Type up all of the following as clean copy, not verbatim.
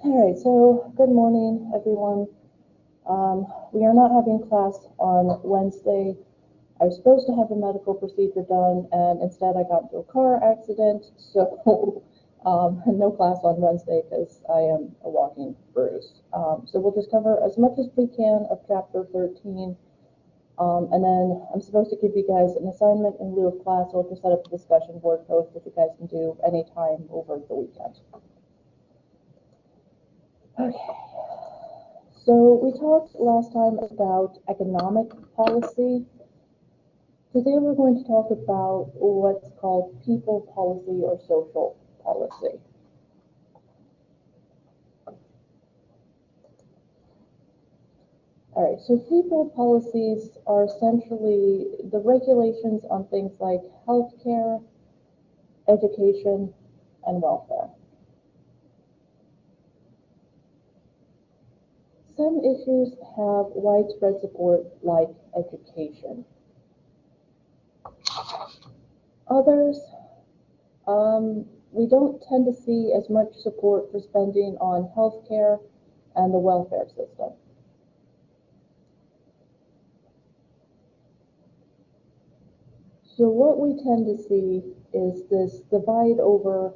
All right, so good morning, everyone. We are not having class on Wednesday. I was supposed to have a medical procedure done, and instead I got into a car accident, so no class on Wednesday because I am a walking bruise. So we'll just cover as much as we can of chapter 13, and then I'm supposed to give you guys an assignment in lieu of class. So I'll just set up a discussion board post that you guys can do anytime over the weekend. Okay. So we talked last time about economic policy. Today we're going to talk about what's called people policy or social policy. All right, so people policies are essentially the regulations on things like healthcare, education, and welfare. Some issues have widespread support, like education. Others, we don't tend to see as much support for spending on healthcare and the welfare system. So what we tend to see is this divide over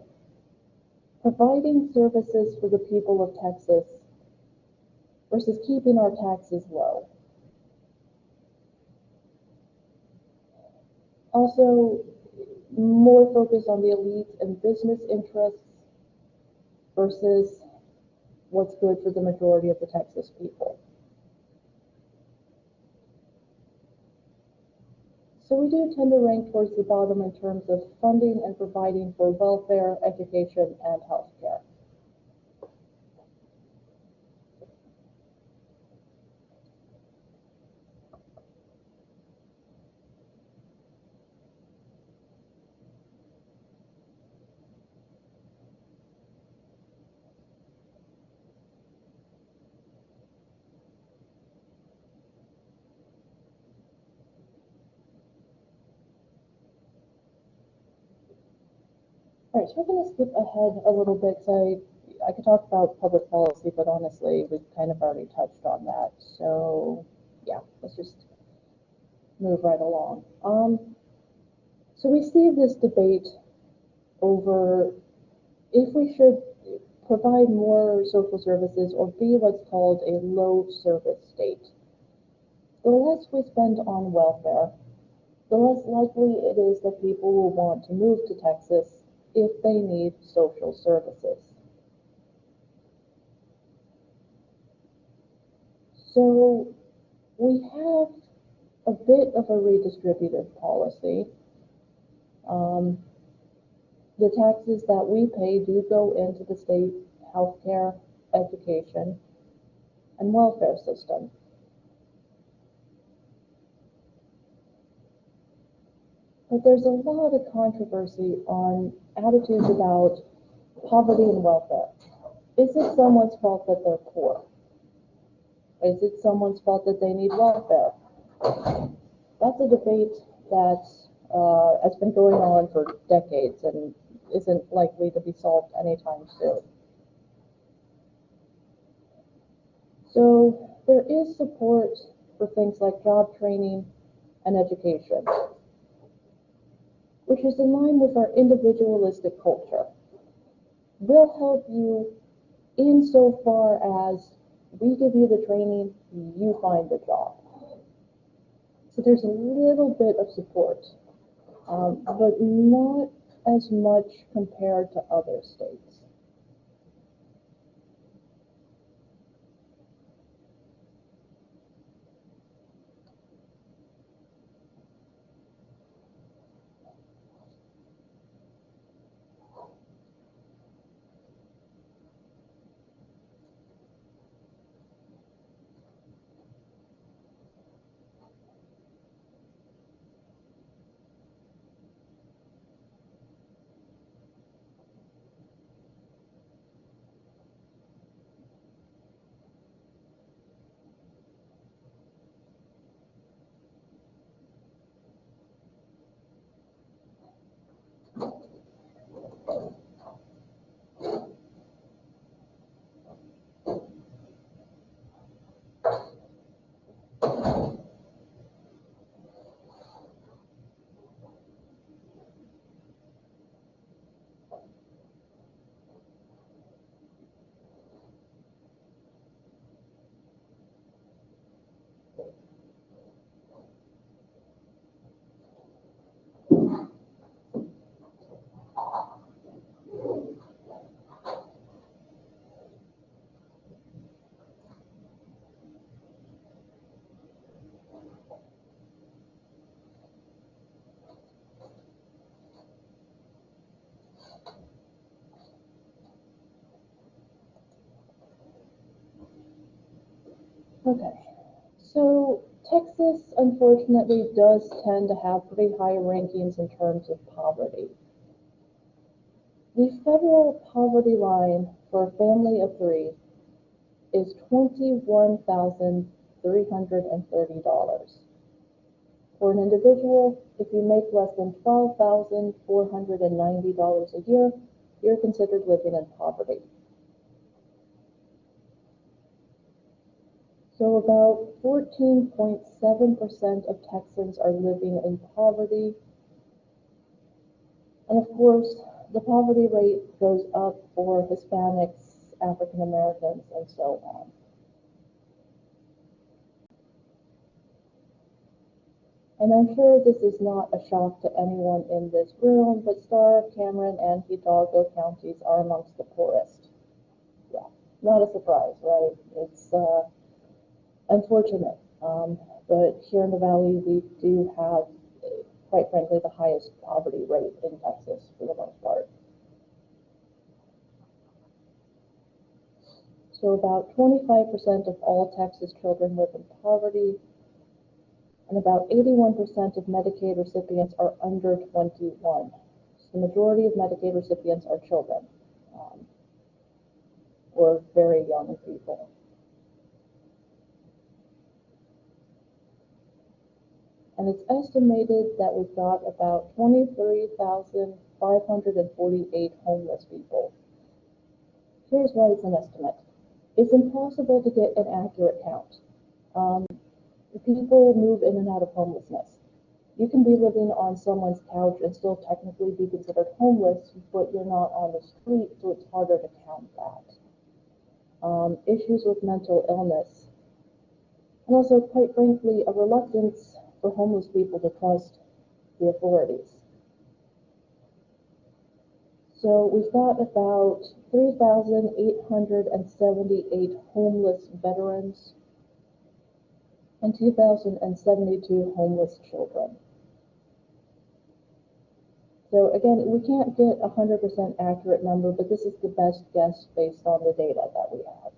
providing services for the people of Texas versus keeping our taxes low. Also, more focus on the elite and business interests versus what's good for the majority of the Texas people. So we do tend to rank towards the bottom in terms of funding and providing for welfare, education, and healthcare. All right, so we're going to skip ahead a little bit because I could talk about public policy, but honestly, we've kind of already touched on that. So yeah, let's just move right along. So we see this debate over if we should provide more social services or be what's called a low service state. The less we spend on welfare, the less likely it is that people will want to move to Texas if they need social services. So we have a bit of a redistributive policy. The taxes that we pay do go into the state healthcare, education, and welfare system. But there's a lot of controversy on attitudes about poverty and welfare. Is it someone's fault that they're poor? Is it someone's fault that they need welfare? That's a debate that has been going on for decades and isn't likely to be solved anytime soon. So there is support for things like job training and education, which is in line with our individualistic culture. We'll help you insofar as we give you the training, you find the job. So there's a little bit of support, but not as much compared to other states. Okay, so Texas unfortunately does tend to have pretty high rankings in terms of poverty. The federal poverty line for a family of three is $21,330. For an individual, if you make less than $12,490 a year, you're considered living in poverty. So about 14.7% of Texans are living in poverty. And of course, the poverty rate goes up for Hispanics, African Americans, and so on. And I'm sure this is not a shock to anyone in this room, but Starr, Cameron, and Hidalgo counties are amongst the poorest. Yeah, not a surprise, right? It's unfortunate. But here in the Valley, we do have, quite frankly, the highest poverty rate in Texas for the most part. So about 25% of all Texas children live in poverty, and about 81% of Medicaid recipients are under 21. So the majority of Medicaid recipients are children, or very young people. And it's estimated that we've got about 23,548 homeless people. Here's why it's an estimate. It's impossible to get an accurate count. People move in and out of homelessness. You can be living on someone's couch and still technically be considered homeless, but you're not on the street, so it's harder to count that. Issues with mental illness, and also, quite frankly, a reluctance for homeless people to trust the authorities. So we've got about 3,878 homeless veterans and 2,072 homeless children. So again, we can't get a 100% accurate number, but this is the best guess based on the data that we have.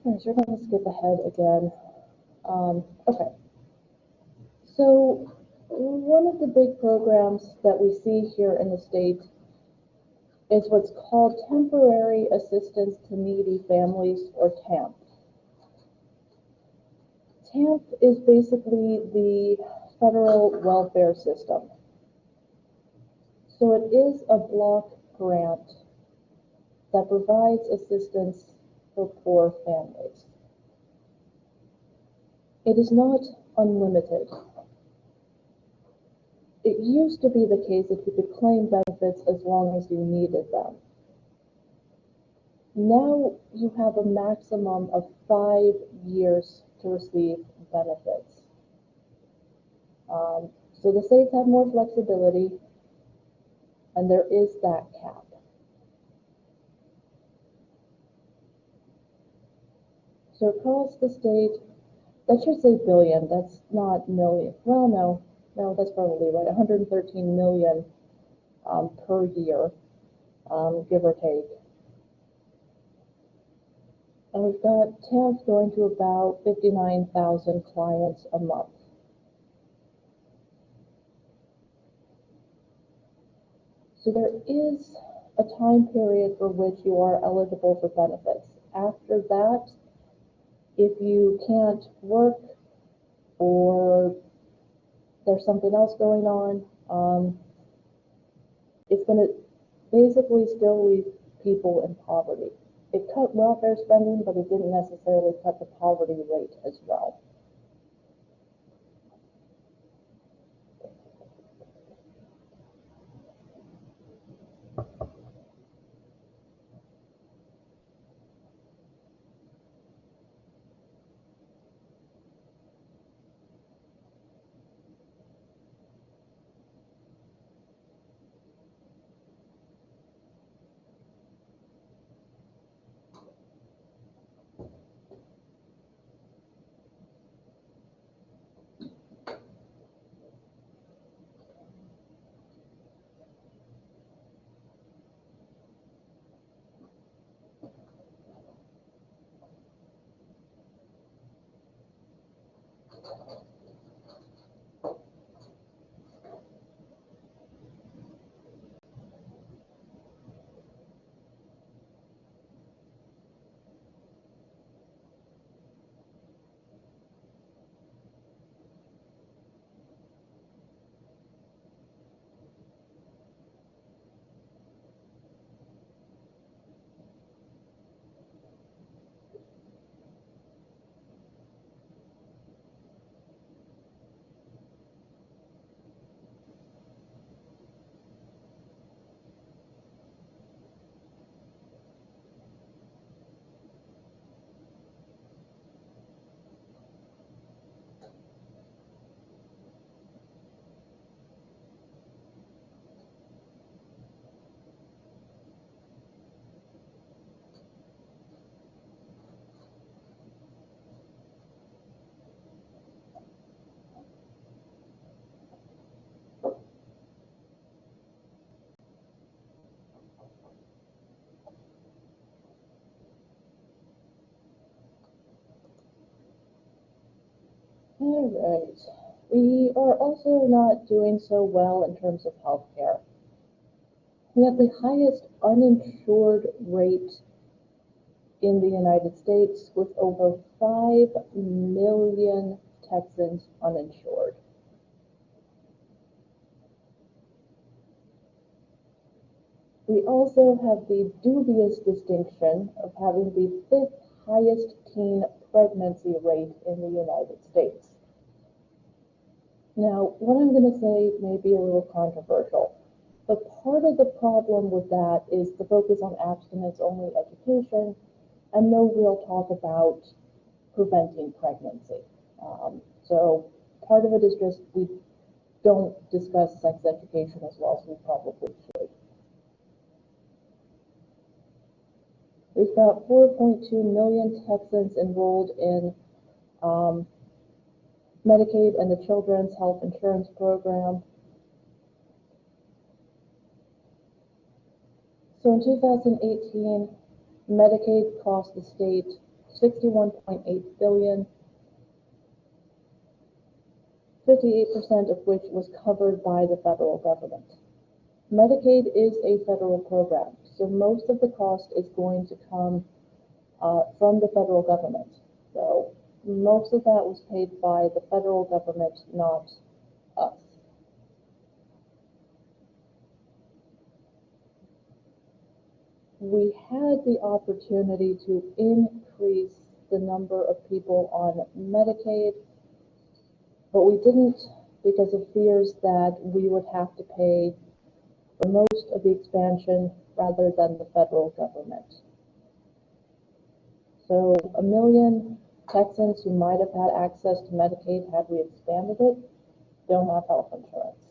Alright, so we're going to skip ahead again. Okay. So one of the big programs that we see here in the state is what's called Temporary Assistance to Needy Families, or TAMP. TAMP is basically the federal welfare system. So it is a block grant that provides assistance for poor families. It is not unlimited. It used to be the case that you could claim benefits as long as you needed them. Now you have a maximum of 5 years to receive benefits. So the states have more flexibility. and there is that cap. So across the state, that should say billion, that's not million. Well, no, that's probably right, 113 million per year, give or take. And we've got TAMP going to about 59,000 clients a month. So there is a time period for which you are eligible for benefits. After that, if you can't work or there's something else going on, it's going to basically still leave people in poverty. It cut welfare spending, but it didn't necessarily cut the poverty rate as well. All right. We are also not doing so well in terms of healthcare. We have the highest uninsured rate in the United States, with over 5 million Texans uninsured. We also have the dubious distinction of having the 5th highest teen pregnancy rate in the United States. Now, what I'm going to say may be a little controversial, but part of the problem with that is the focus on abstinence-only education and no real talk about preventing pregnancy. So part of it is just we don't discuss sex education as well as we probably should. We've got 4.2 million Texans enrolled in Medicaid and the Children's Health Insurance Program. So in 2018, Medicaid cost the state $61.8 billion, 58% of which was covered by the federal government. Medicaid is a federal program, so most of the cost is going to come from the federal government. So most of that was paid by the federal government, not us. We had the opportunity to increase the number of people on Medicaid, but we didn't because of fears that we would have to pay for most of the expansion rather than the federal government. So 1 million Texans who might have had access to Medicaid had we expanded it don't have health insurance.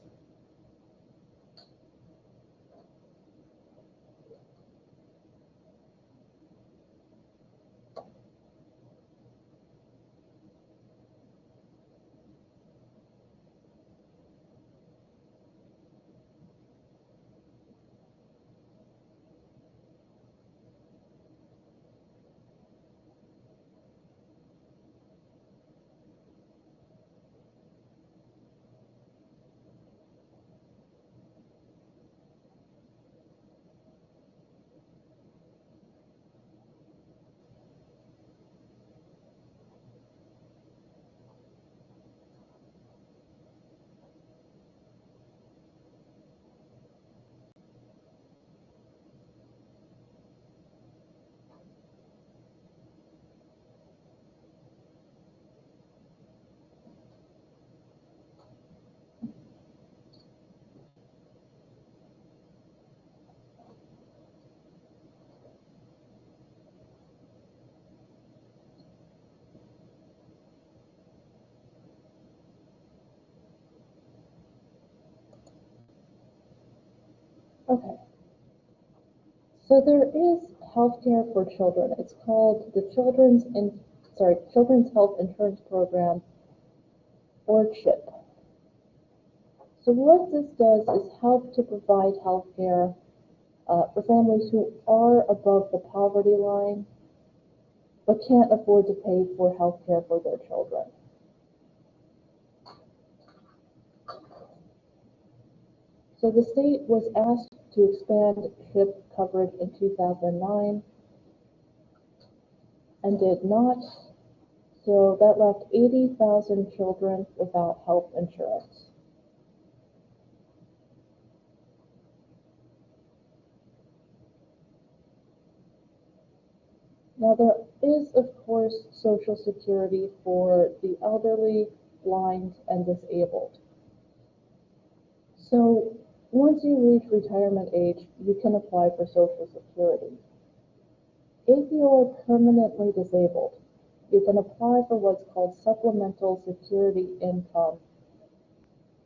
So there is healthcare for children. It's called the Children's Health Insurance Program, or CHIP. So what this does is help to provide healthcare for families who are above the poverty line but can't afford to pay for healthcare for their children. So the state was asked to expand CHIP coverage in 2009 and did not. So that left 80,000 children without health insurance. Now there is, of course, Social Security for the elderly, blind, and disabled. So once you reach retirement age, you can apply for Social Security. If you are permanently disabled, you can apply for what's called supplemental security income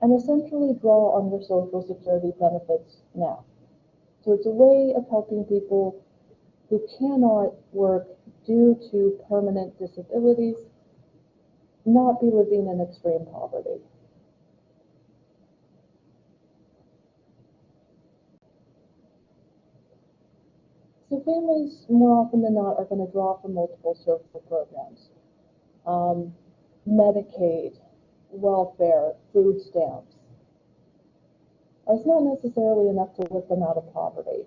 and essentially draw on your Social Security benefits now. So it's a way of helping people who cannot work due to permanent disabilities not be living in extreme poverty. So families, more often than not, are going to draw from multiple social programs. Medicaid, welfare, food stamps. It's not necessarily enough to lift them out of poverty.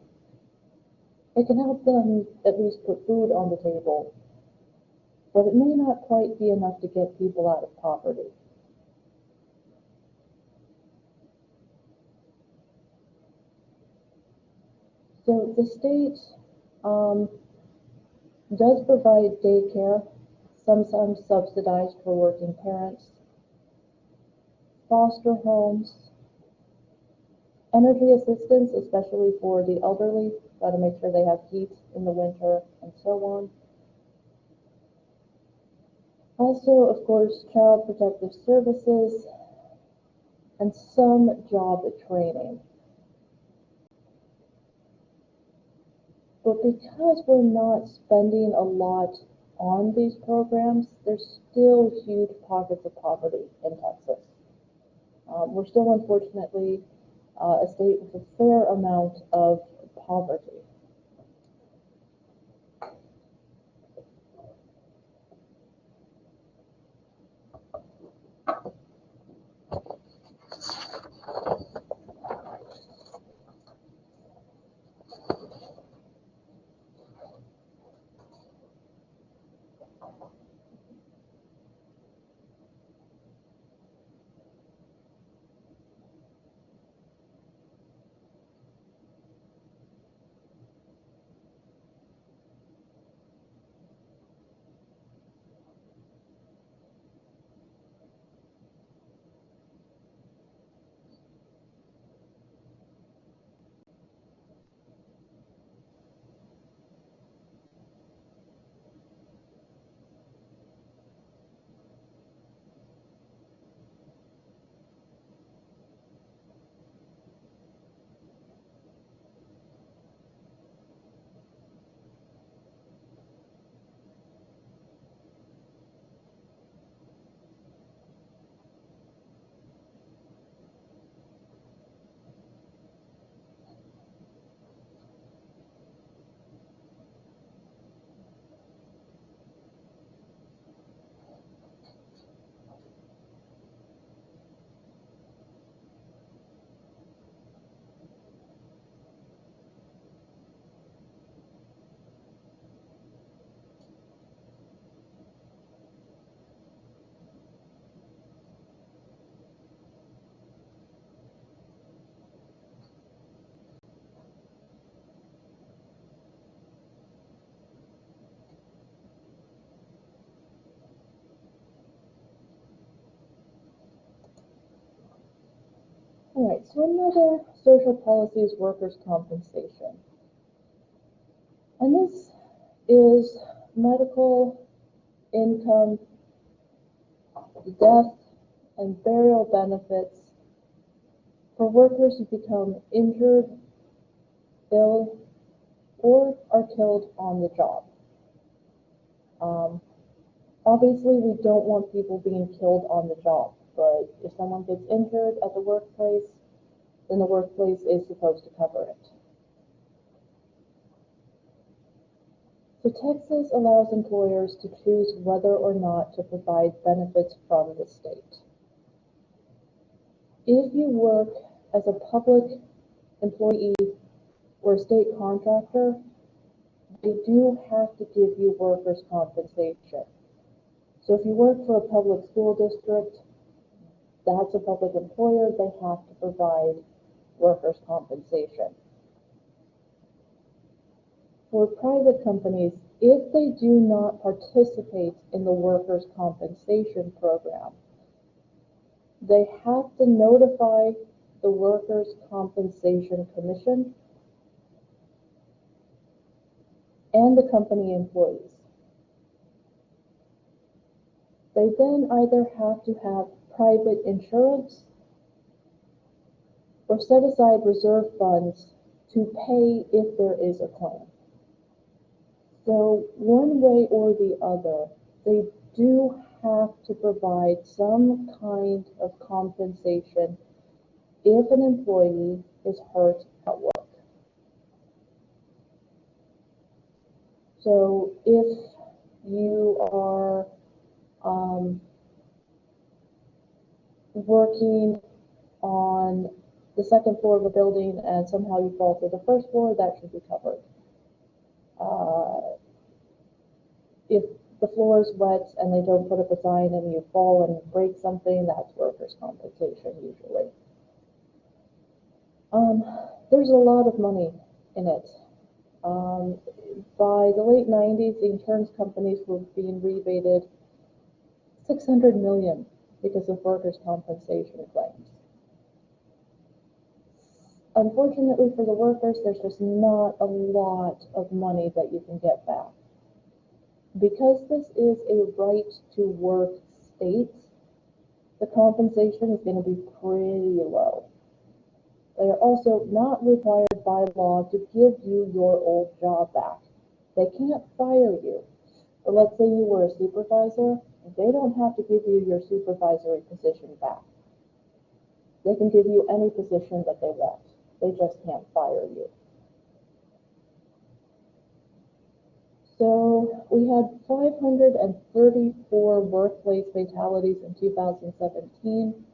It can help them at least put food on the table, but it may not quite be enough to get people out of poverty. So the state does provide daycare, sometimes subsidized for working parents, foster homes, energy assistance, especially for the elderly, got to make sure they have heat in the winter, and so on. Also, of course, child protective services and some job training. But because we're not spending a lot on these programs, there's still huge pockets of poverty in Texas. We're still, unfortunately, a state with a fair amount of poverty. All right, so another social policy is workers' compensation. And this is medical, income, death, and burial benefits for workers who become injured, ill, or are killed on the job. Obviously, we don't want people being killed on the job, but if someone gets injured at the workplace, then the workplace is supposed to cover it. So Texas allows employers to choose whether or not to provide benefits from the state. If you work as a public employee or a state contractor, they do have to give you workers' compensation. So if you work for a public school district, that's a public employer, they have to provide workers' compensation. For private companies, if they do not participate in the workers' compensation program, they have to notify the Workers' Compensation Commission and the company employees. They then either have to have private insurance or set aside reserve funds to pay if there is a claim. So one way or the other, they do have to provide some kind of compensation if an employee is hurt at work. So if you are working on the second floor of a building and somehow you fall to the first floor, that should be covered. If the floor is wet and they don't put up a sign and you fall and break something, that's workers' compensation usually. There's a lot of money in it. By the late 90s, the insurance companies were being rebated $600 million because of workers' compensation claims. Unfortunately for the workers, there's just not a lot of money that you can get back. Because this is a right to work state, the compensation is going to be pretty low. They are also not required by law to give you your old job back. They can't fire you. But let's say you were a supervisor, they don't have to give you your supervisory position back. They can give you any position that they want. They just can't fire you. So we had 534 workplace fatalities in 2017,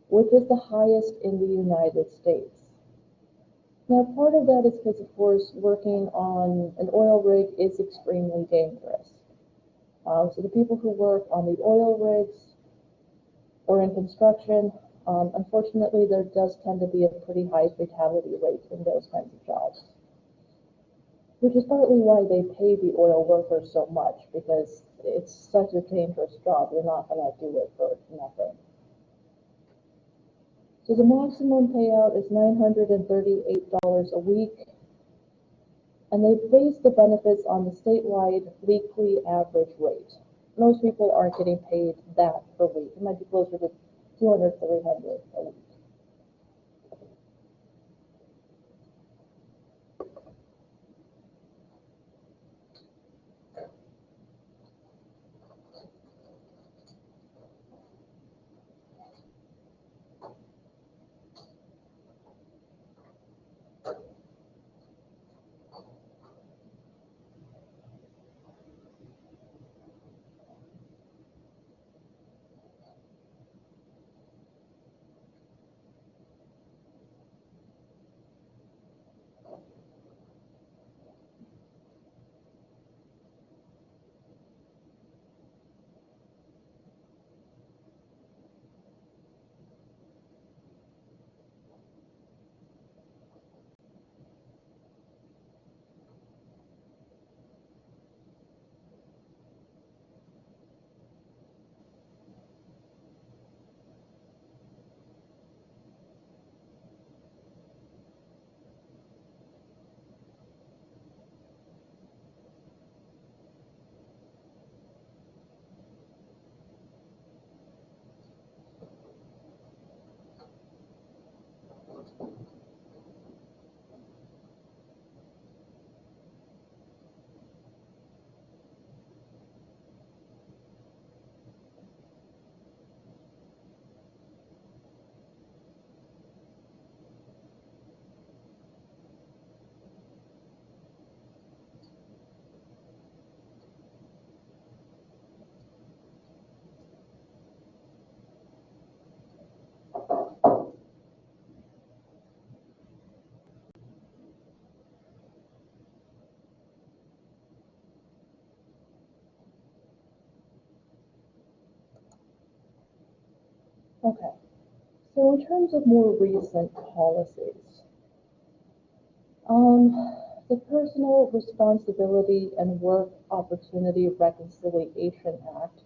which is the highest in the United States. Now, part of that is because, of course, working on an oil rig is extremely dangerous. So the people who work on the oil rigs or in construction, unfortunately, there does tend to be a pretty high fatality rate in those kinds of jobs, which is partly why they pay the oil workers so much, because it's such a dangerous job. You're not going to do it for nothing. So the maximum payout is $938 a week, and they base the benefits on the statewide weekly average rate. Most people aren't getting paid that per week. It might be closer to $200, $300 a week. Okay, so in terms of more recent policies, the Personal Responsibility and Work Opportunity Reconciliation Act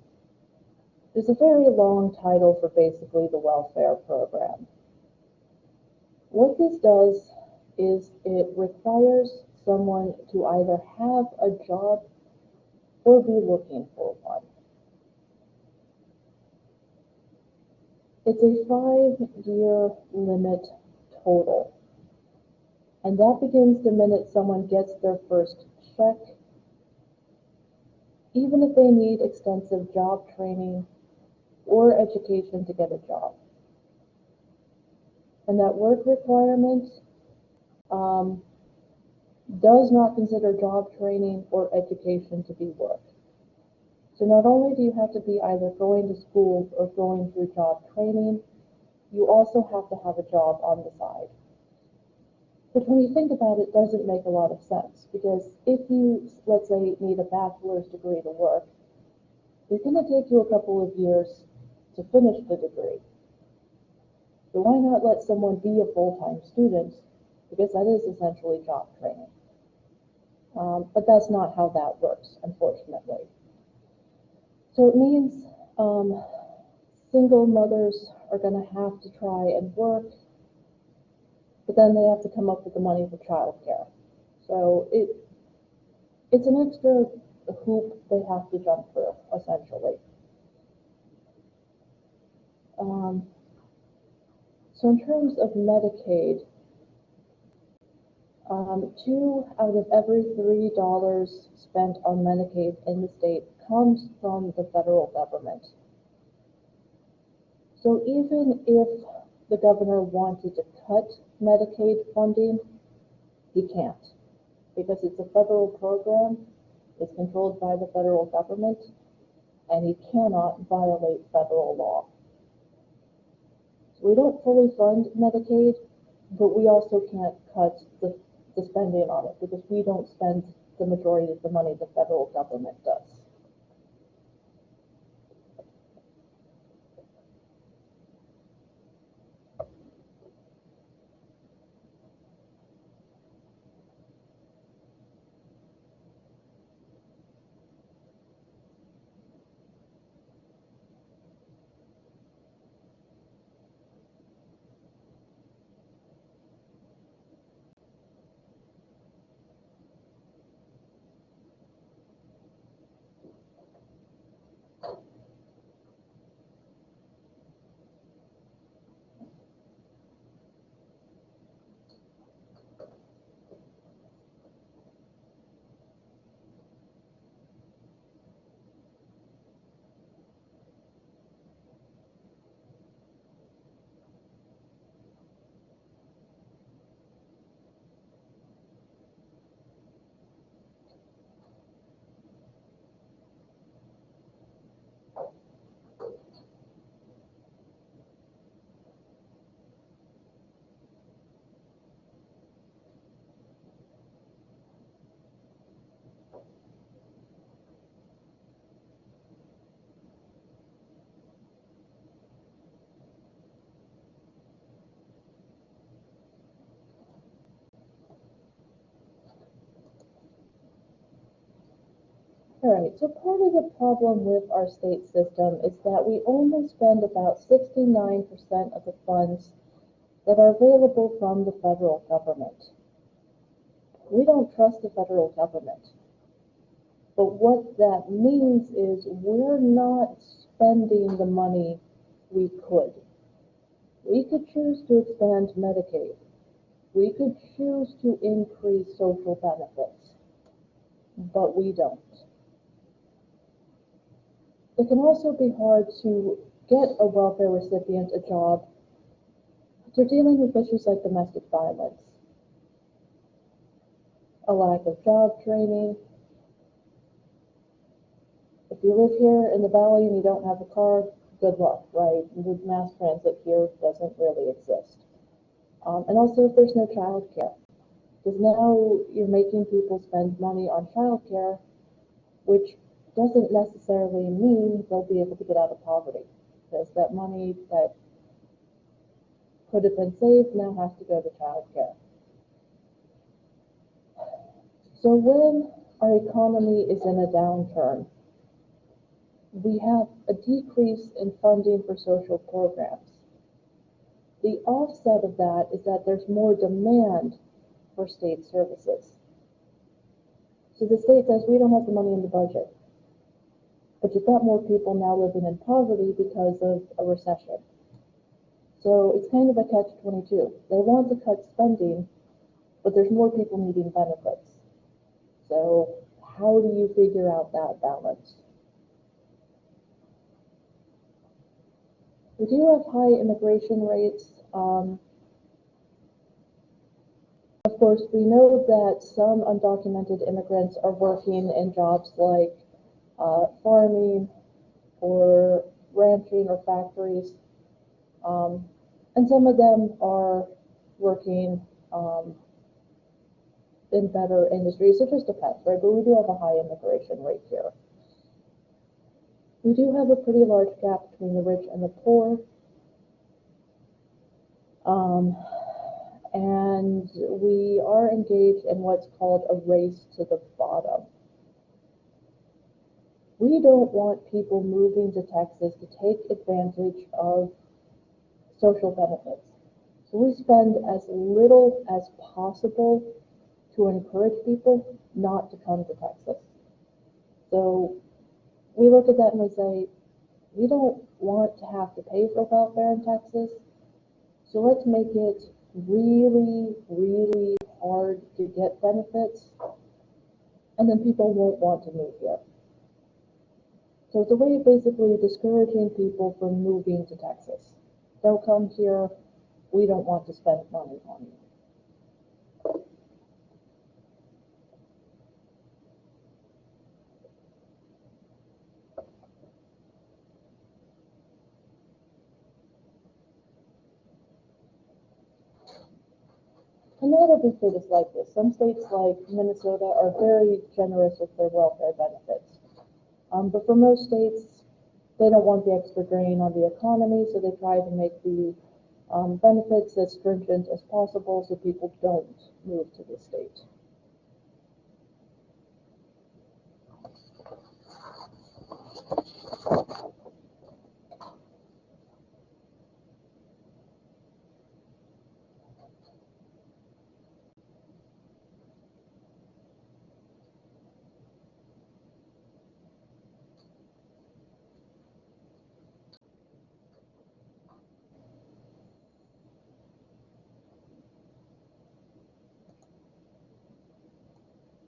is a very long title for basically the welfare program. What this does is it requires someone to either have a job or be looking for one. It's a 5-year limit total, and that begins the minute someone gets their first check, even if they need extensive job training or education to get a job. And that work requirement does not consider job training or education to be work. So not only do you have to be either going to school or going through job training, you also have to have a job on the side. Which when you think about it, doesn't make a lot of sense, because if you, let's say, need a bachelor's degree to work, it's going to take you a couple of years to finish the degree. So why not let someone be a full-time student, because that is essentially job training. But that's not how that works, unfortunately. So it means single mothers are going to have to try and work, but then they have to come up with the money for childcare. So it's an extra hoop they have to jump through, essentially. So in terms of Medicaid, 2 out of every $3 spent on Medicaid in the state comes from the federal government. So even if the governor wanted to cut Medicaid funding, he can't, because it's a federal program, it's controlled by the federal government, and he cannot violate federal law. So we don't fully fund Medicaid, but we also can't cut the spending on it, because we don't spend the majority of the money the federal government does. All right, so part of the problem with our state system is that we only spend about 69% of the funds that are available from the federal government. We don't trust the federal government. But what that means is we're not spending the money we could. We could choose to expand Medicaid. We could choose to increase social benefits, but we don't. It can also be hard to get a welfare recipient a job if they're dealing with issues like domestic violence, a lack of job training. If you live here in the valley and you don't have a car, good luck, right? The mass transit here doesn't really exist. And also if there's no child care, because now you're making people spend money on child care, which doesn't necessarily mean they'll be able to get out of poverty, because that money that could have been saved now has to go to childcare. So when our economy is in a downturn, we have a decrease in funding for social programs. The offset of that is that there's more demand for state services. So the state says, we don't have the money in the budget, but you've got more people now living in poverty because of a recession. So it's kind of a catch-22. They want to cut spending, but there's more people needing benefits. So how do you figure out that balance? We do have high immigration rates. Of course, we know that some undocumented immigrants are working in jobs like farming or ranching or factories. And some of them are working in better industries. It just depends, right? But we do have a high immigration rate here. We do have a pretty large gap between the rich and the poor. And we are engaged in what's called a race to the bottom. We don't want people moving to Texas to take advantage of social benefits. So we spend as little as possible to encourage people not to come to Texas. So we look at that and we say, we don't want to have to pay for welfare in Texas, so let's make it really, really hard to get benefits, and then people won't want to move here. So it's a way of basically discouraging people from moving to Texas. Don't come here, we don't want to spend money on you. And not every state is like this. Some states like Minnesota are very generous with their welfare benefits. But for most states, they don't want the extra drain on the economy, so they try to make the benefits as stringent as possible so people don't move to the state.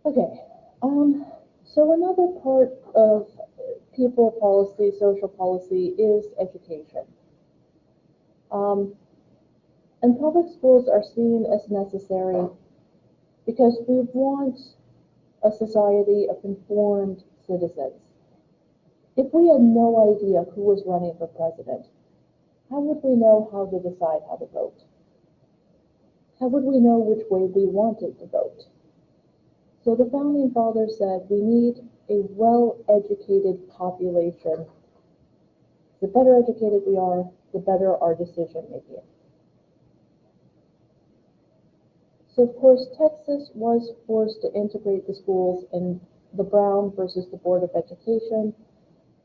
Okay, so another part of people policy, social policy, is education. And public schools are seen as necessary because we want a society of informed citizens. If we had no idea who was running for president, how would we know how to decide how to vote? How would we know which way we wanted to vote? So the founding fathers said we need a well-educated population. The better educated we are, the better our decision making. So of course, Texas was forced to integrate the schools in the Brown versus the Board of Education,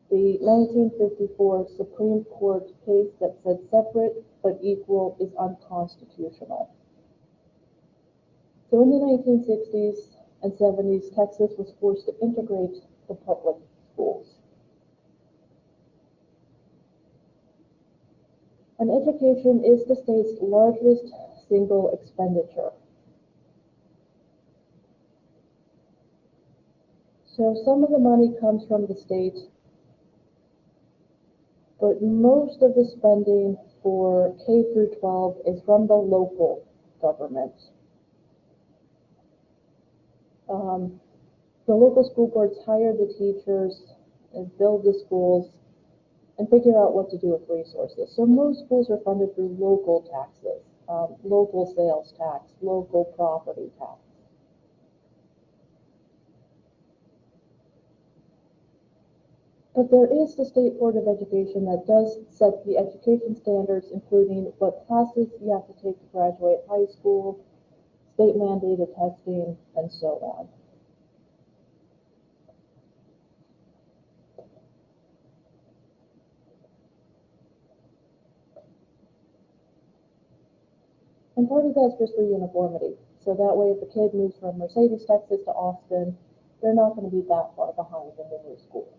the 1954 Supreme Court case that said separate but equal is unconstitutional. So in the 1960s and 70s, Texas was forced to integrate the public schools. And education is the state's largest single expenditure. So some of the money comes from the state, but most of the spending for K through 12 is from the local government. The local school boards hire the teachers and build the schools and figure out what to do with resources. So most schools are funded through local taxes, local sales tax, local property tax. But there is the State Board of Education that does set the education standards, including what classes you have to take to graduate high school, state mandated testing, and so on. And part of that is just for uniformity. So that way, if a kid moves from Mercedes, Texas to Austin, they're not going to be that far behind in the new school.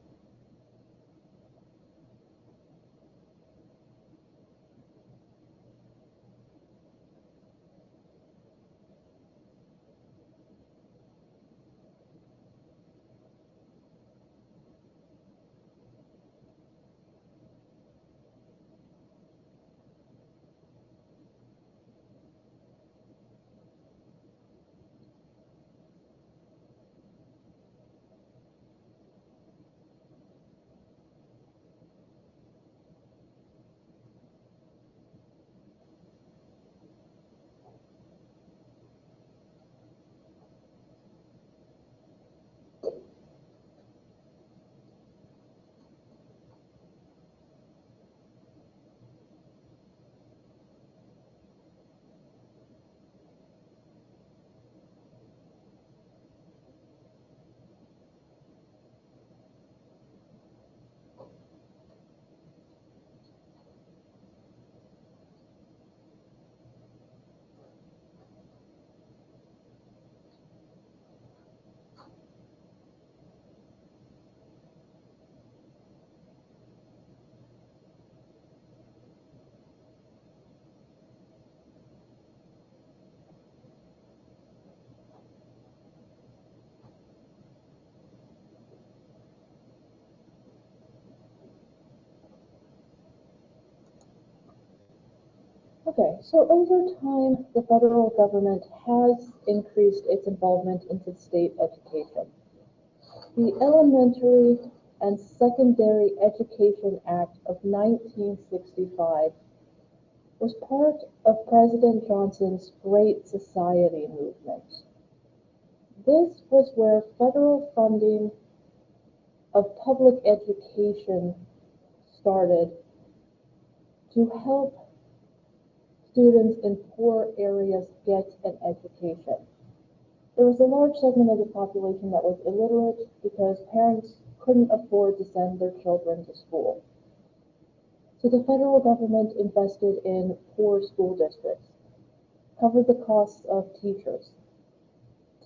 Okay, so over time, the federal government has increased its involvement into state education. The Elementary and Secondary Education Act of 1965 was part of President Johnson's Great Society movement. This was where federal funding of public education started to help students in poor areas get an education. There was a large segment of the population that was illiterate because parents couldn't afford to send their children to school. So the federal government invested in poor school districts, covered the costs of teachers,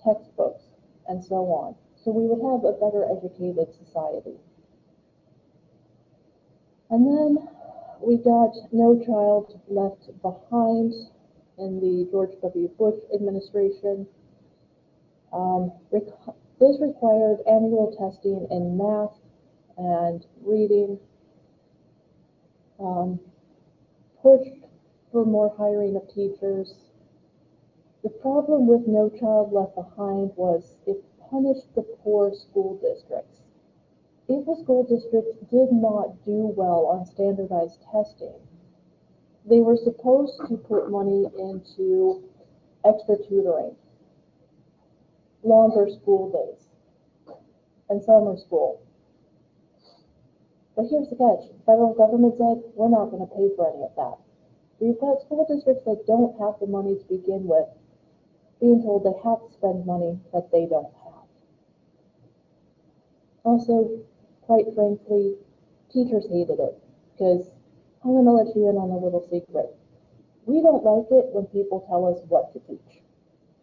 textbooks, and so on. So we would have a better educated society. And then we got No Child Left Behind in the George W. Bush administration. This required annual testing in math and reading, pushed for more hiring of teachers. The problem with No Child Left Behind was it punished the poor school districts. If a school district did not do well on standardized testing, they were supposed to put money into extra tutoring, longer school days, and summer school. But here's the catch. The federal government said, we're not going to pay for any of that. So you've got school districts that don't have the money to begin with, being told they have to spend money that they don't have. Also, quite frankly, teachers hated it, because I'm going to let you in on a little secret. We don't like it when people tell us what to teach.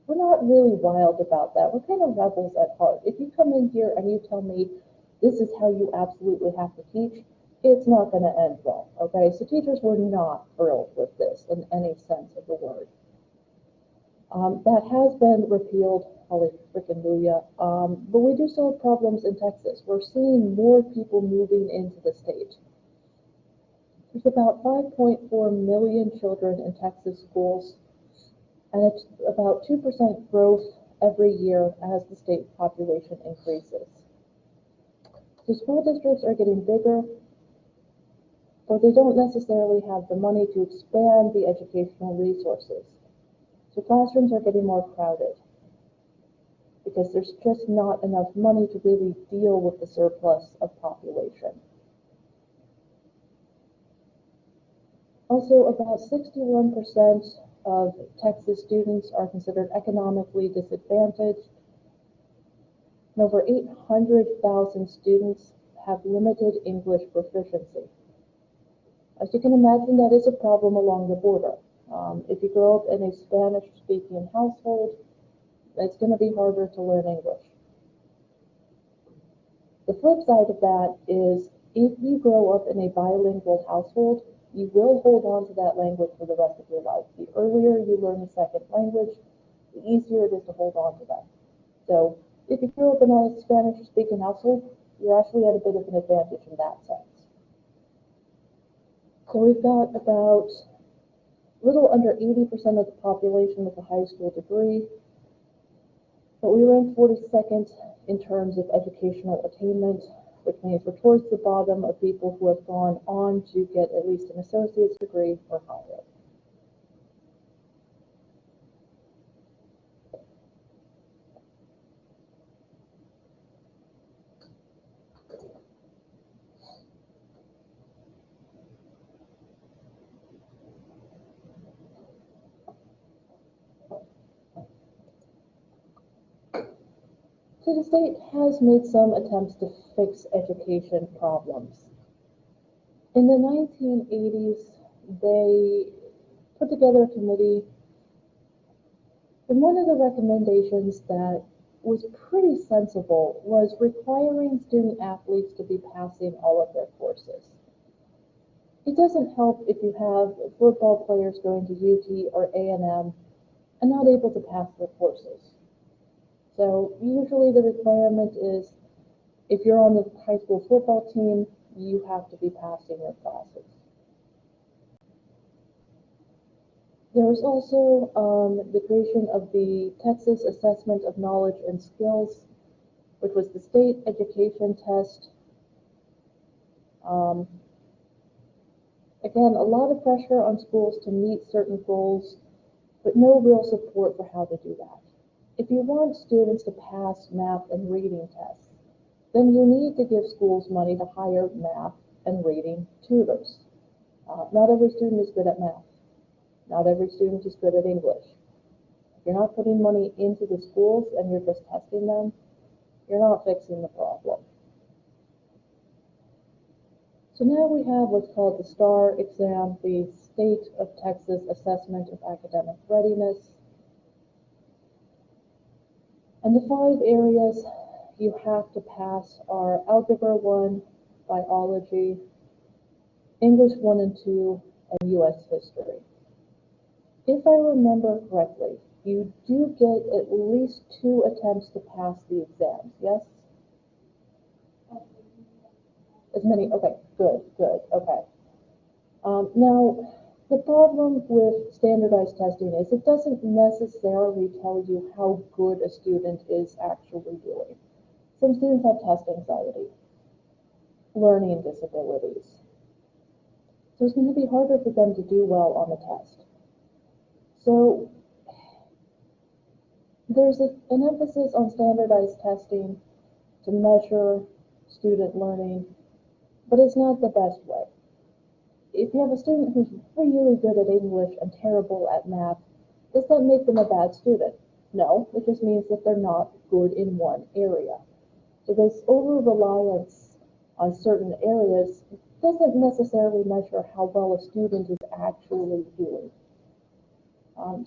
We're not really wild about that. We're kind of rebels at heart. If you come in here and you tell me this is how you absolutely have to teach, it's not going to end well, okay? So teachers were not thrilled with this in any sense of the word. That has been repealed, holy frickin' booyah, but we do still have problems in Texas. We're seeing more people moving into the state. There's about 5.4 million children in Texas schools, and it's about 2% growth every year as the state population increases. So school districts are getting bigger, but they don't necessarily have the money to expand the educational resources. So classrooms are getting more crowded. because there's just not enough money to really deal with the surplus of population. Also, about 61% of Texas students are considered economically disadvantaged, and over 800,000 students have limited English proficiency. As you can imagine, that is a problem along the border. If you grow up in a Spanish-speaking household, it's going to be harder to learn English. The flip side of that is if you grow up in a bilingual household, you will hold on to that language for the rest of your life. The earlier you learn a second language, the easier it is to hold on to that. So if you grew up in a Spanish-speaking household, you're actually at a bit of an advantage in that sense. So we've got about a little under 80% of the population with a high school degree, but we rank 42nd in terms of educational attainment, which means we're towards the bottom of people who have gone on to get at least an associate's degree or higher. So the state has made some attempts to fix education problems. In the 1980s, they put together a committee, and one of the recommendations that was pretty sensible was requiring student athletes to be passing all of their courses. It doesn't help if you have football players going to UT or A&M and not able to pass their courses. So usually the requirement is if you're on the high school football team, you have to be passing your classes. There was also the creation of the Texas Assessment of Knowledge and Skills, which was the state education test. Again, a lot of pressure on schools to meet certain goals, but no real support for how to do that. If you want students to pass math and reading tests, then you need to give schools money to hire math and reading tutors. Not every student is good at math. Not every student is good at English. If you're not putting money into the schools and you're just testing them, you're not fixing the problem. So now we have what's called the STAR exam, the State of Texas Assessment of Academic Readiness. And the 5 areas you have to pass are Algebra 1, Biology, English 1 and 2, and U.S. History. If I remember correctly, you do get at least 2 attempts to pass the exams, yes? As many? Okay, good, okay. Now, the problem with standardized testing is it doesn't necessarily tell you how good a student is actually doing. Some students have test anxiety, learning disabilities. So it's going to be harder for them to do well on the test. So there's an emphasis on standardized testing to measure student learning, but it's not the best way. If you have a student who's really good at English and terrible at math, does that make them a bad student? No, it just means that they're not good in one area. So this over-reliance on certain areas doesn't necessarily measure how well a student is actually doing.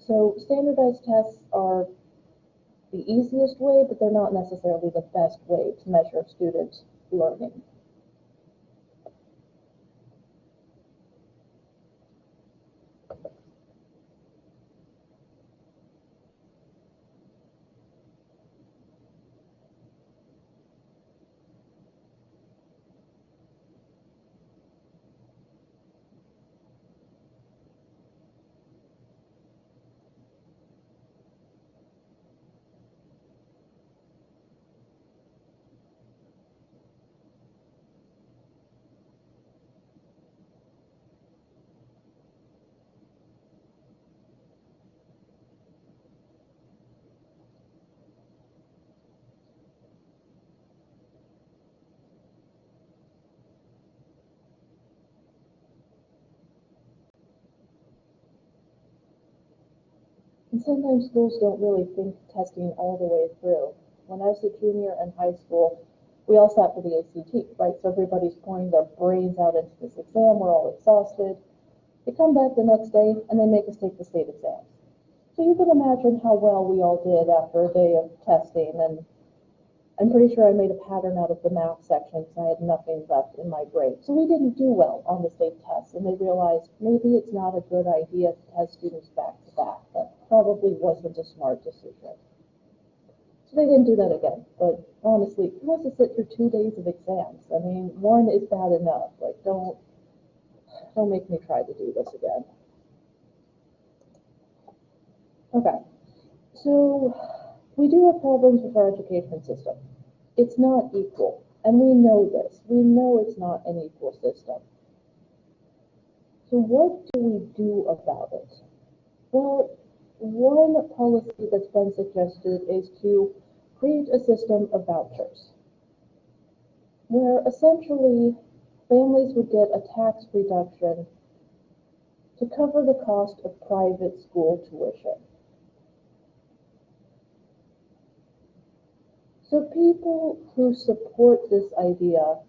So standardized tests are the easiest way, but they're not necessarily the best way to measure student learning. And sometimes schools don't really think testing all the way through. When I was a junior in high school, we all sat for the ACT, right? So everybody's pouring their brains out into this exam. We're all exhausted. They come back the next day and they make us take the state exams. So you can imagine how well we all did after a day of testing, and I'm pretty sure I made a pattern out of the math section because I had nothing left in my brain. So we didn't do well on the state tests, and they realized maybe it's not a good idea to test students back to back. That probably wasn't a smart decision. So they didn't do that again. But honestly, who wants to sit through 2 days of exams? I mean, one is bad enough. Like, don't make me try to do this again. Okay, so we do have problems with our education system. It's not equal, and we know this. We know it's not an equal system. So what do we do about it? Well, one policy that's been suggested is to create a system of vouchers, where essentially families would get a tax reduction to cover the cost of private school tuition. So people who support this idea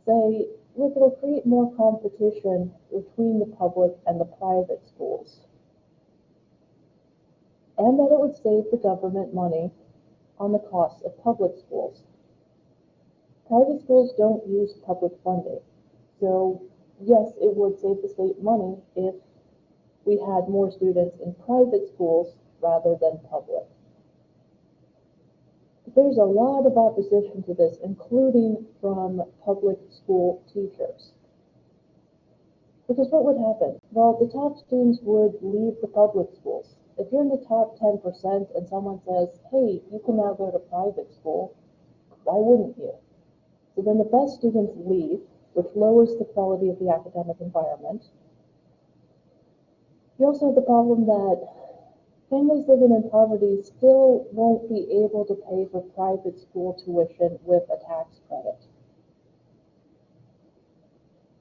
say, look, it'll create more competition between the public and the private schools, and that it would save the government money on the costs of public schools. Private schools don't use public funding, so yes, it would save the state money if we had more students in private schools rather than public. There's a lot of opposition to this, including from public school teachers. Because what would happen? Well, the top students would leave the public schools. If you're in the top 10% and someone says, hey, you can now go to private school, why wouldn't you? So then the best students leave, which lowers the quality of the academic environment. You also have the problem that families living in poverty still won't be able to pay for private school tuition with a tax credit.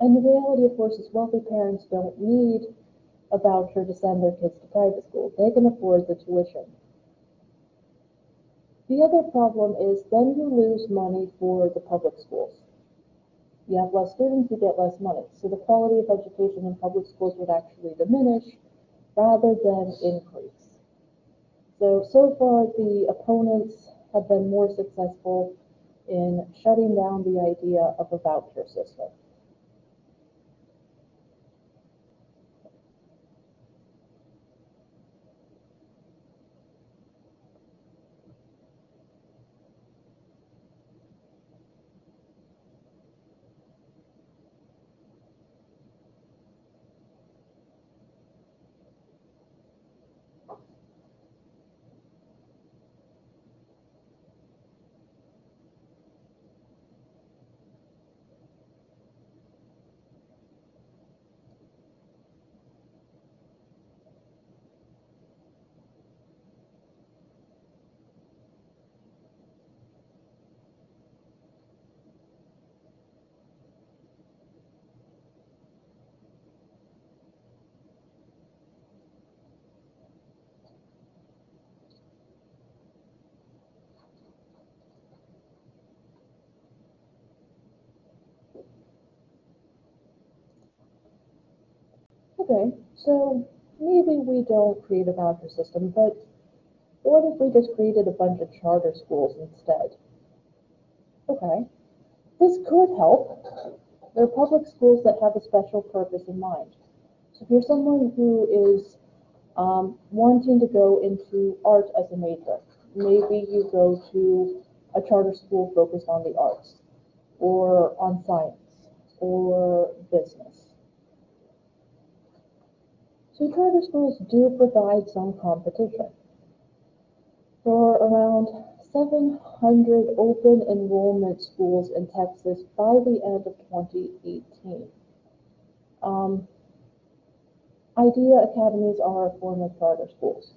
And the reality, of course, is wealthy parents don't need a voucher to send their kids to private school. They can afford the tuition. The other problem is then you lose money for the public schools. You have less students, you get less money. So the quality of education in public schools would actually diminish rather than increase. So far, the opponents have been more successful in shutting down the idea of a voucher system. Okay, so maybe we don't create a voucher system, but what if we just created a bunch of charter schools instead? Okay, this could help. There are public schools that have a special purpose in mind. So if you're someone who is wanting to go into art as a major, maybe you go to a charter school focused on the arts, or on science, or business. So charter schools do provide some competition. There are around 700 open enrollment schools in Texas by the end of 2018. Idea academies are a form of charter schools.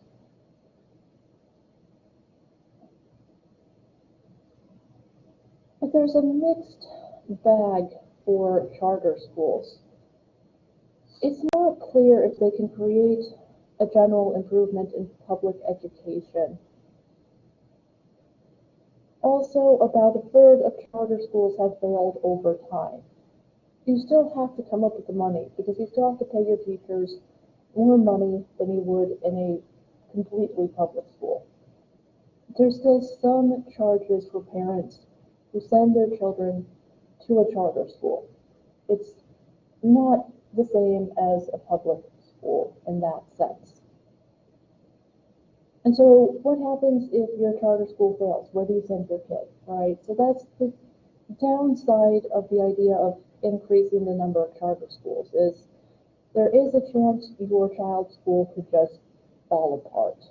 But there's a mixed bag for charter schools. It's not clear if they can create a general improvement in public education. Also, about a third of charter schools have failed over time. You still have to come up with the money because you still have to pay your teachers more money than you would in a completely public school. There's still some charges for parents who send their children to a charter school. It's not the same as a public school in that sense. And so what happens if your charter school fails? Where do you send your kid, right? So that's the downside of the idea of increasing the number of charter schools is there is a chance your child's school could just fall apart.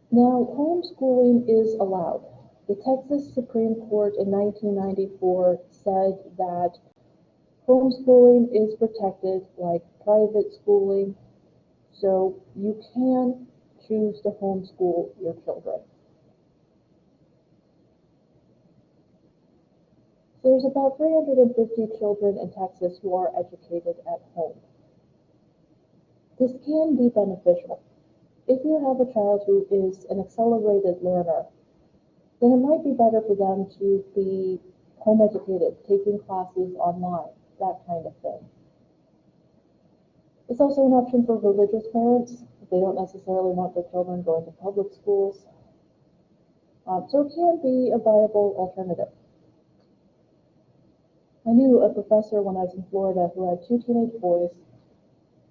Now, homeschooling is allowed. The Texas Supreme Court in 1994 said that homeschooling is protected like private schooling, so you can choose to homeschool your children. So there's about 350 children in Texas who are educated at home. This can be beneficial. If you have a child who is an accelerated learner, then it might be better for them to be home educated, taking classes online, that kind of thing. It's also an option for religious parents if they don't necessarily want their children going to public schools. So it can be a viable alternative. I knew a professor when I was in Florida who had two teenage boys,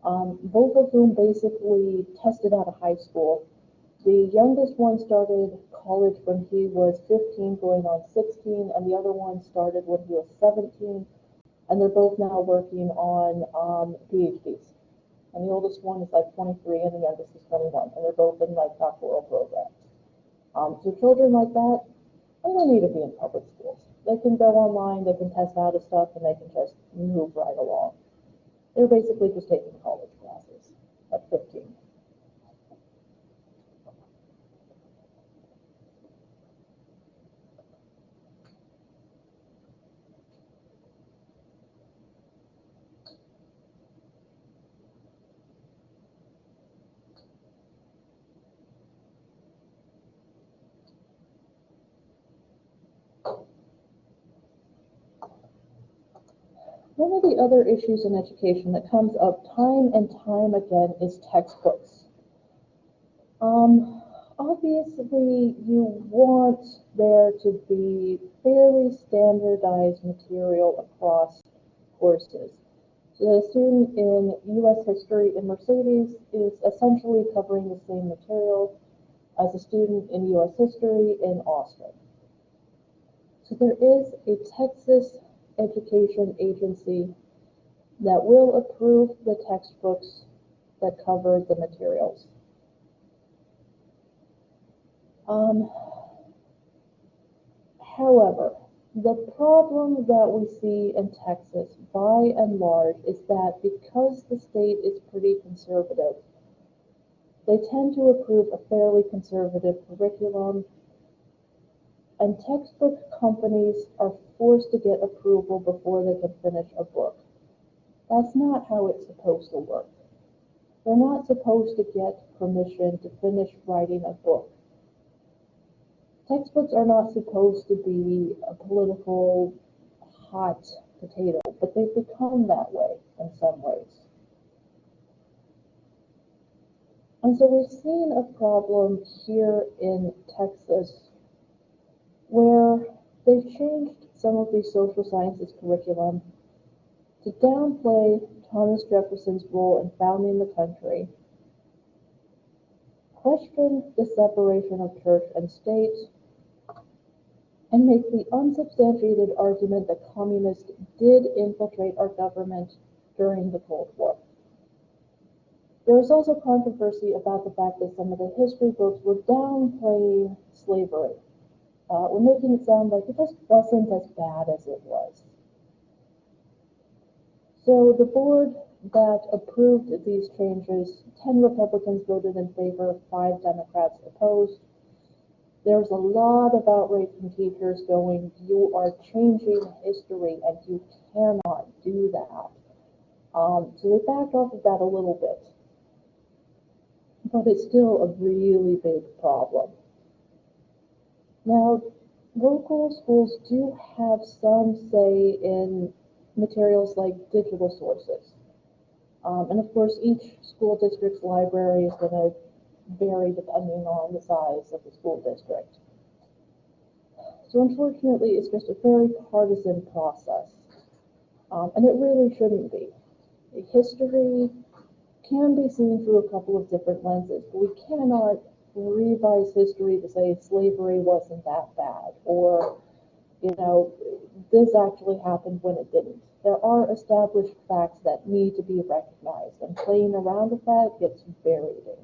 both of whom basically tested out of high school. The youngest one started college when he was 15, going on 16, and the other one started when he was 17, and they're both now working on PhDs. And the oldest one is like 23, and the youngest is 21, and they're both in like doctoral programs. So children like that, they don't need to be in public schools. They can go online, they can test out of stuff, and they can just move right along. They're basically just taking college classes at 15. One of the other issues in education that comes up time and time again is textbooks. Obviously, you want there to be fairly standardized material across courses. So the student in U.S. history in Mercedes is essentially covering the same material as a student in U.S. history in Austin. So there is a Texas education agency that will approve the textbooks that cover the materials. However, the problem that we see in Texas, by and large, is that because the state is pretty conservative, they tend to approve a fairly conservative curriculum, and textbook companies are forced to get approval before they can finish a book. That's not how it's supposed to work. They're not supposed to get permission to finish writing a book. Textbooks are not supposed to be a political hot potato, but they've become that way in some ways. And so we've seen a problem here in Texas where they've changed some of the social sciences curriculum to downplay Thomas Jefferson's role in founding the country, question the separation of church and state, and make the unsubstantiated argument that communists did infiltrate our government during the Cold War. There is also controversy about the fact that some of the history books were downplaying slavery. We're making it sound like it just wasn't as bad as it was. So the board that approved these changes, 10 Republicans voted in favor, 5 Democrats opposed. There's a lot of outrage from teachers going, you are changing history and you cannot do that. So they backed off of that a little bit, but it's still a really big problem. Now, local schools do have some say in materials like digital sources. And of course, each school district's library is going to vary depending on the size of the school district. So unfortunately, it's just a very partisan process. And it really shouldn't be. History can be seen through a couple of different lenses, but we cannot revise history to say slavery wasn't that bad, or, you know, this actually happened when it didn't. There are established facts that need to be recognized, and playing around with that gets very dangerous.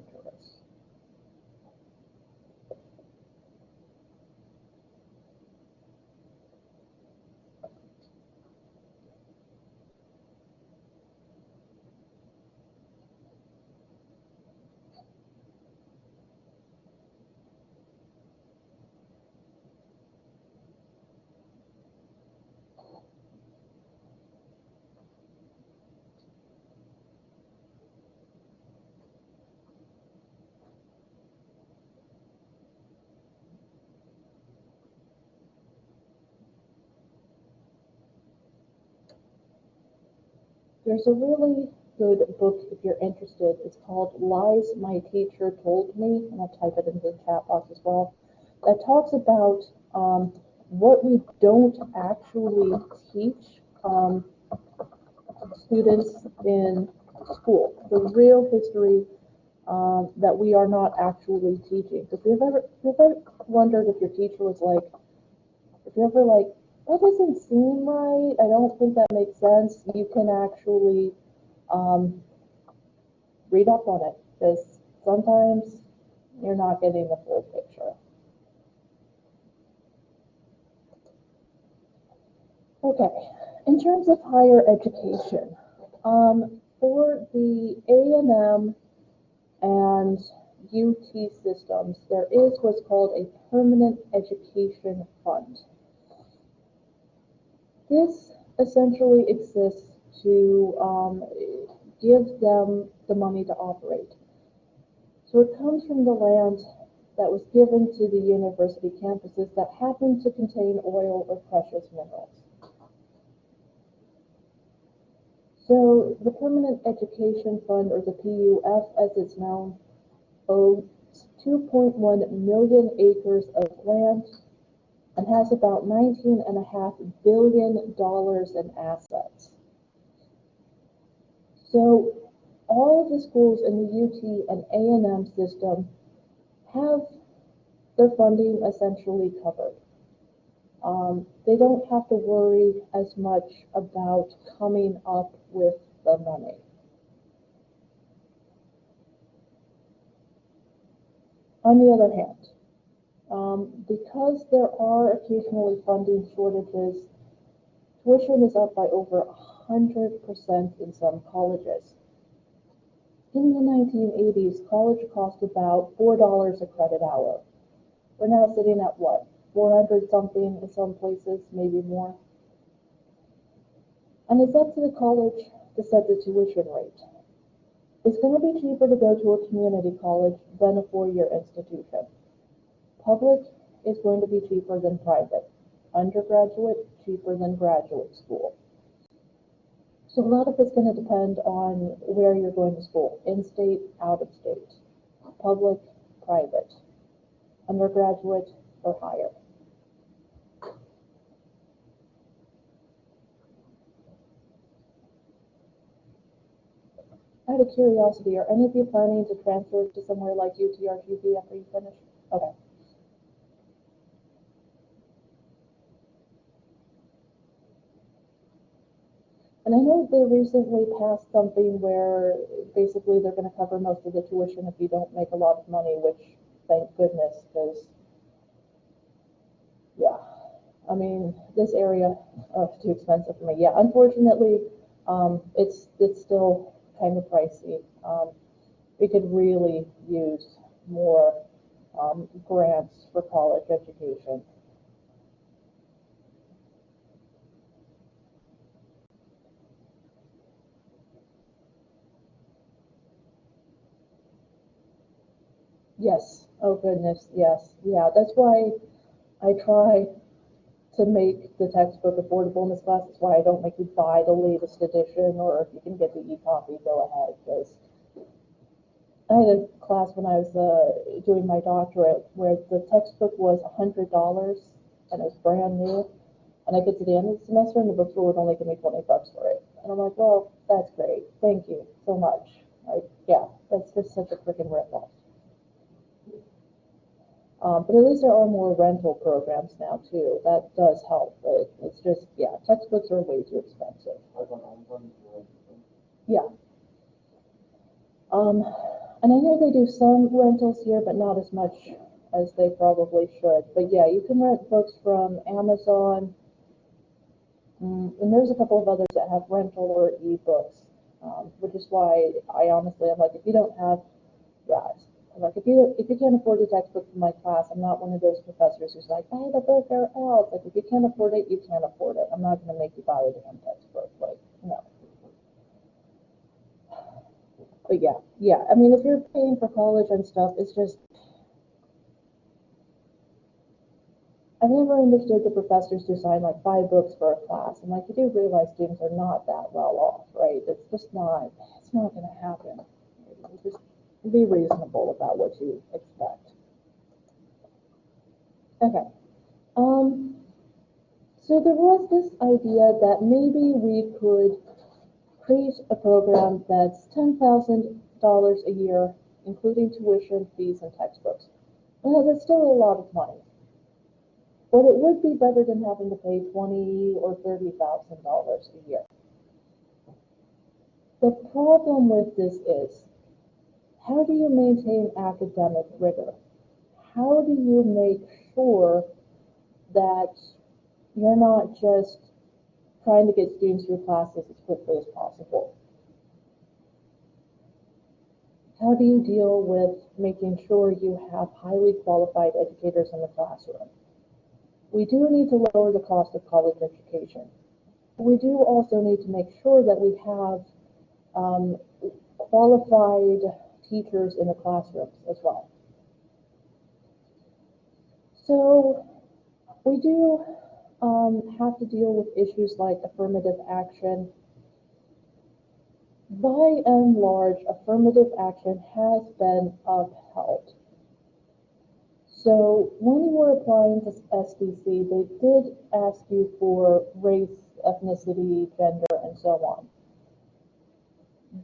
There's a really good book if you're interested. It's called Lies My Teacher Told Me, and I'll type it into the chat box as well. That talks about what we don't actually teach students in school, the real history that we are not actually teaching. Because if you ever wondered if your teacher was like, if you're ever like, that doesn't seem right, I don't think that makes sense, you can actually read up on it, because sometimes you're not getting the full picture. Okay, in terms of higher education, for the A&M and UT systems, there is what's called a permanent education fund. This essentially exists to give them the money to operate. So it comes from the land that was given to the university campuses that happen to contain oil or precious minerals. So the Permanent Education Fund, or the PUF as it's known, owns 2.1 million acres of land and has about $19.5 billion in assets. So all of the schools in the UT and A&M system have their funding essentially covered. They don't have to worry as much about coming up with the money. On the other hand, because there are occasionally funding shortages, tuition is up by over 100% in some colleges. In the 1980s, college cost about $4 a credit hour. We're now sitting at what, 400 something in some places, maybe more. And it's up to the college to set the tuition rate. It's going to be cheaper to go to a community college than a four-year institution. Public is going to be cheaper than private. Undergraduate, cheaper than graduate school. So a lot of it's going to depend on where you're going to school, in-state, out-of-state, public, private, undergraduate, or higher. Out of curiosity, are any of you planning to transfer to somewhere like UTRGV after you finish? Okay. And I know they recently passed something where basically they're going to cover most of the tuition if you don't make a lot of money, which thank goodness, because yeah, I mean, this area, oh, it's too expensive for me. Yeah, unfortunately, it's still kind of pricey. We could really use more grants for college education. Yes. Oh goodness, yes. Yeah, that's why I try to make the textbook affordable in this class. That's why I don't make you buy the latest edition, or if you can get the e-copy, go ahead. Because I had a class when I was doing my doctorate where the textbook was $100 and it was brand new. And I get to the end of the semester and the bookstore would only give me $20 for it. And I'm like, well, that's great. Thank you so much. Like, yeah, that's just such a freaking ripoff. But at least there are more rental programs now too. That does help. But it's just, yeah, textbooks are way too expensive. Yeah. And I know they do some rentals here, but not as much as they probably should. But yeah, you can rent books from Amazon. And there's a couple of others that have rental or ebooks, which is why I'm like, if you don't have, yeah, I'm like, if you can't afford the textbook for my class, I'm not one of those professors who's like, buy the book or else. Like, if you can't afford it, you can't afford it. I'm not going to make you buy a damn textbook. Like, no. But yeah. I mean, if you're paying for college and stuff, it's just, I've never understood the professors who sign like 5 books for a class. And like, you do realize students are not that well off, right? It's just not, it's not going to happen. Just be reasonable about what you expect. Okay. So there was this idea that maybe we could create a program that's $10,000 a year, including tuition, fees, and textbooks. Well, that's still a lot of money. But it would be better than having to pay $20,000 or $30,000 a year. The problem with this is, how do you maintain academic rigor? How do you make sure that you're not just trying to get students through classes as quickly as possible? How do you deal with making sure you have highly qualified educators in the classroom? We do need to lower the cost of college education. We do also need to make sure that we have qualified teachers in the classrooms as well. So we do have to deal with issues like affirmative action. By and large, affirmative action has been upheld. So when you were applying to SDC, they did ask you for race, ethnicity, gender, and so on.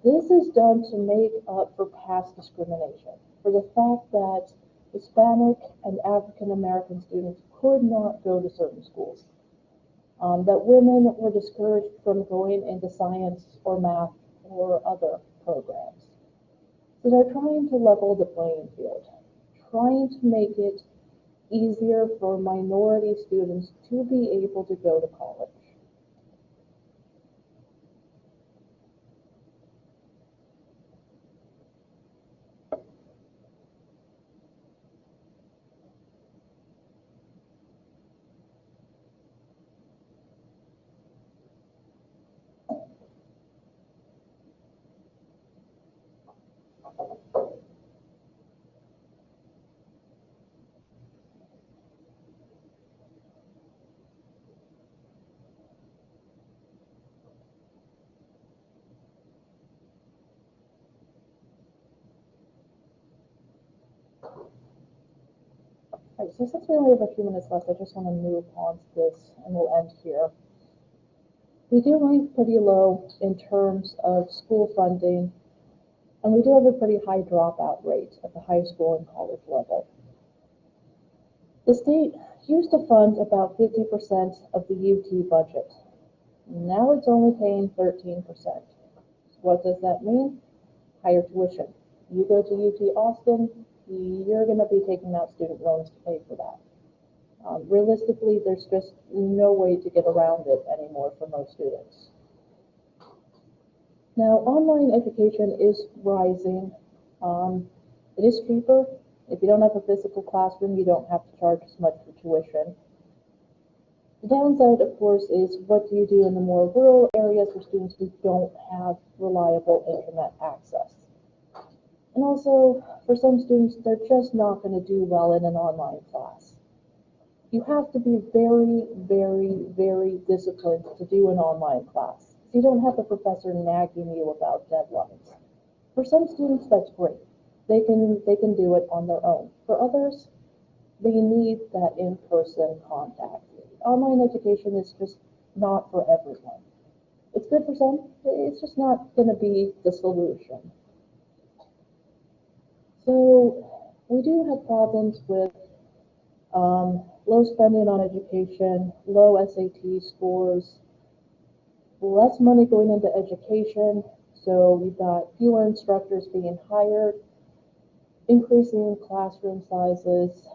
This is done to make up for past discrimination, for the fact that Hispanic and African American students could not go to certain schools, that women were discouraged from going into science or math or other programs. So they're trying to level the playing field, trying to make it easier for minority students to be able to go to college. All right, so since we only have a few minutes left, I just want to move on to this and we'll end here. We do rank pretty low in terms of school funding, and we do have a pretty high dropout rate at the high school and college level. The state used to fund about 50% of the UT budget. Now it's only paying 13%. What does that mean? Higher tuition. You go to UT Austin, you're going to be taking out student loans to pay for that. Realistically, there's just no way to get around it anymore for most students. Now, online education is rising. It is cheaper. If you don't have a physical classroom, you don't have to charge as much for tuition. The downside, of course, is what do you do in the more rural areas for students who don't have reliable internet access? And also, for some students, they're just not going to do well in an online class. You have to be very, very, very disciplined to do an online class. You don't have the professor nagging you about deadlines. For some students, that's great. They can do it on their own. For others, they need that in-person contact. Online education is just not for everyone. It's good for some, it's just not going to be the solution. So we do have problems with low spending on education, low SAT scores, less money going into education, so we've got fewer instructors being hired, increasing classroom sizes,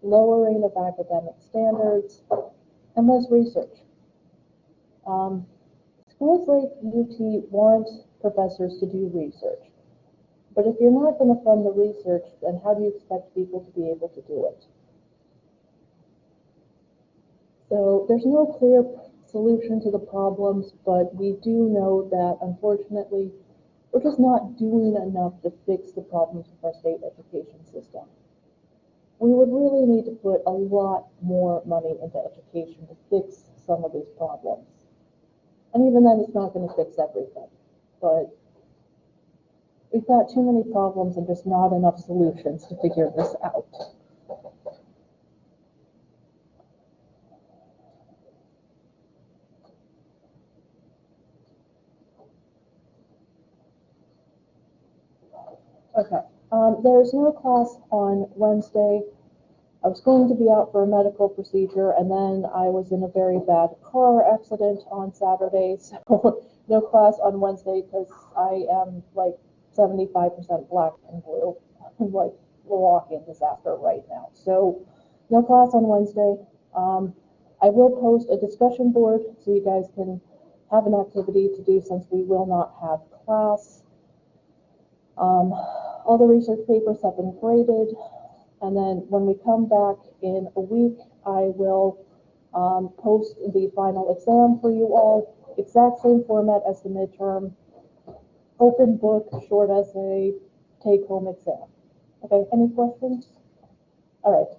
lowering of academic standards, and less research. Schools like UT want professors to do research, but if you're not going to fund the research, then how do you expect people to be able to do it? So there's no clear solution to the problems, but we do know that, unfortunately, we're just not doing enough to fix the problems with our state education system. We would really need to put a lot more money into education to fix some of these problems. And even then, it's not going to fix everything. But we've got too many problems and just not enough solutions to figure this out. Okay, there's no class on Wednesday. I was going to be out for a medical procedure, and then I was in a very bad car accident on Saturday, so no class on Wednesday because I am like 75% black and blue. I'm like a walk-in disaster right now. So no class on Wednesday. I will post a discussion board so you guys can have an activity to do since we will not have class. All the research papers have been graded. And then when we come back in a week, I will post the final exam for you all. Exact same format as the midterm. Open book, short essay, take home exam. Okay, any questions? All right.